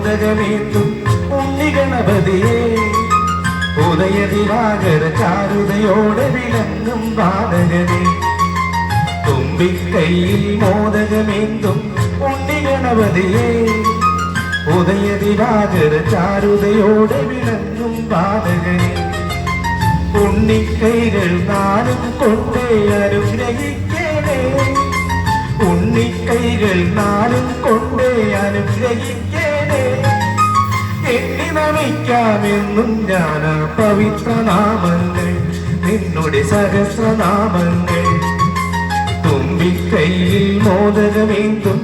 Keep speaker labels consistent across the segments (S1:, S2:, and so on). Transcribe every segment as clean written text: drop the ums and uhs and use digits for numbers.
S1: മോദകമേന്തും ഉണ്ണിഗണപതിയെ ഉദയദിവാകര ചാരുതയോടെ വിളങ്ങും ബാലകനെ തുമ്പിക്കൈയിൽ മോദകമേന്തും ഉണ്ണിഗണപതിയെ ഉദയദിവാകര ചാരുതയോടെ വിളങ്ങും ബാലകനെ ഉണ്ണിക്കൈകൾ നാലും കൊണ്ടേ അനുഗ്രഹിക്കണേ ഉണ്ണിക്കൈകൾ നാലും കൊണ്ടേ അനുഗ്രഹിക്കണേ എണ്ണി നമിക്കാമെന്നും ഞാൻ പവിത്രനാമങ്ങൾ നിന്നുടെ സഹസ്രനാമങ്ങൾ തുമ്പിക്കൈയിൽ മോദകമേന്തും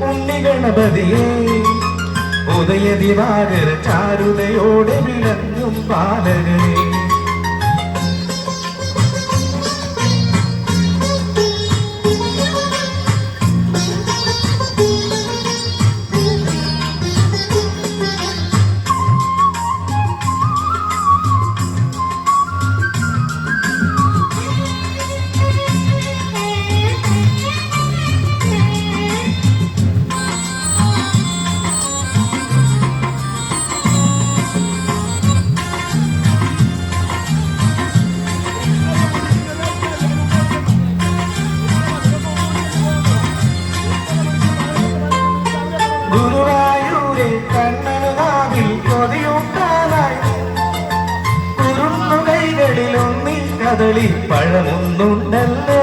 S1: ഉണ്ണിഗണപതിയെ ഉദയദിവാകര ചാരുതയോടെ വിളങ്ങും ബാലകനെ കദളി പഴമൊന്നുണ്ടല്ലോ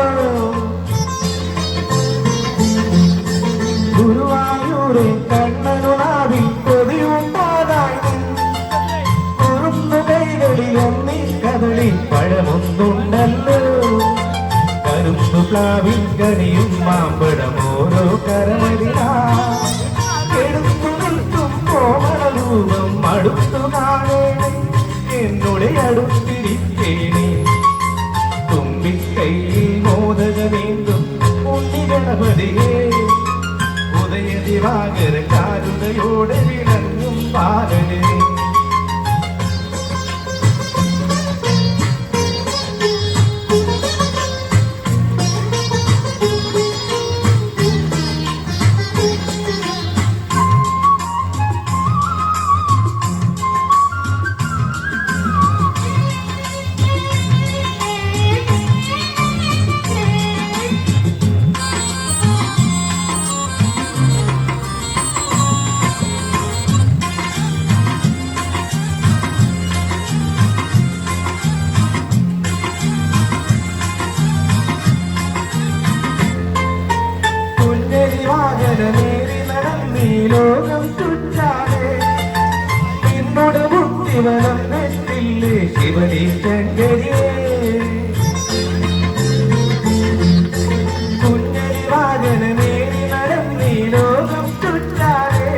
S1: ഗുരുവായൂരെ കണ്ണനുനാവിൽ കൊതിയുണ്ടാതായി കുറുന്നു കൈകളിലൊന്നി കദളി പഴമൊന്നുണ്ടല്ലോ കരുമ്പു പ്ലാവിൽ കണിയും മാമ്പഴം ഓരോ കരമതിലാ എടുത്തു നിൽക്കും കോമളരൂപം അടുത്തു കാണേണേ എന്നോട് അടുത്തിരിക്കേണേ തുമ്പിക്കൈയിൽ മോദകമേന്തും ഉണ്ണിഗണപതിയെ ഉദയദിവാകര ചാരുതയോടെ വിളങ്ങും ബാലനെ നേരി നടന്നീ ലോകം ചുറ്റാതെ നിന്നോട് മുക്തിവനം നെറ്റില്ലേ ശിവനീ ശങ്കരിയേ കുഞ്ഞരി വാജന നേരി നടന്നീ ലോകം ചുറ്റാതെ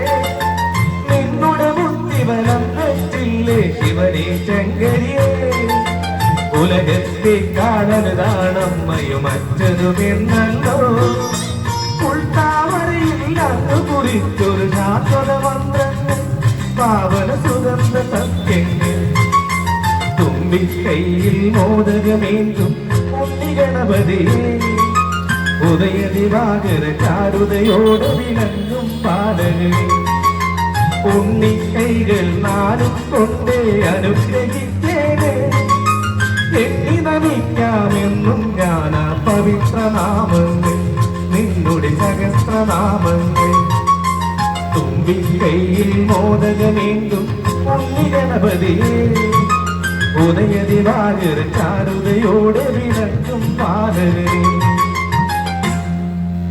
S1: നിന്നോട് മുക്തിവനം നെറ്റില്ലേ ശിവനീ ശങ്കരിയേ ഉലകത്തെ കാണരുതാണമ്മയും മറ്റതുമെന്നല്ലോ കുറിച്ചൊരു ശാശ്വത മന്ത്രങ്ങൾ പാവന സുഗന്ധ സത്യങ്ങൾ തുമ്പിക്കൈയിൽ മോദകമേന്തും ഉണ്ണിഗണപതിയെ ഉദയദിവാകര ചാരുതയോടെ വിളങ്ങും ബാലകനെ ഉണ്ണിക്കൈകൾ നാലും കൊണ്ടേ അനുഗ്രഹിക്കേണേ എണ്ണി നമിക്കാമെന്നും ഞാൻ പവിത്രനാമങ്ങൾ നിന്നുടെ സഹസ്രനാമങ്ങൾ തുമ്പിക്കൈയിൽ മോദകമേന്തും ഉണ്ണിഗണപതിയെ ഉദയദിവാകര ചാരുതയോടെ വിളങ്ങും ബാലകനെ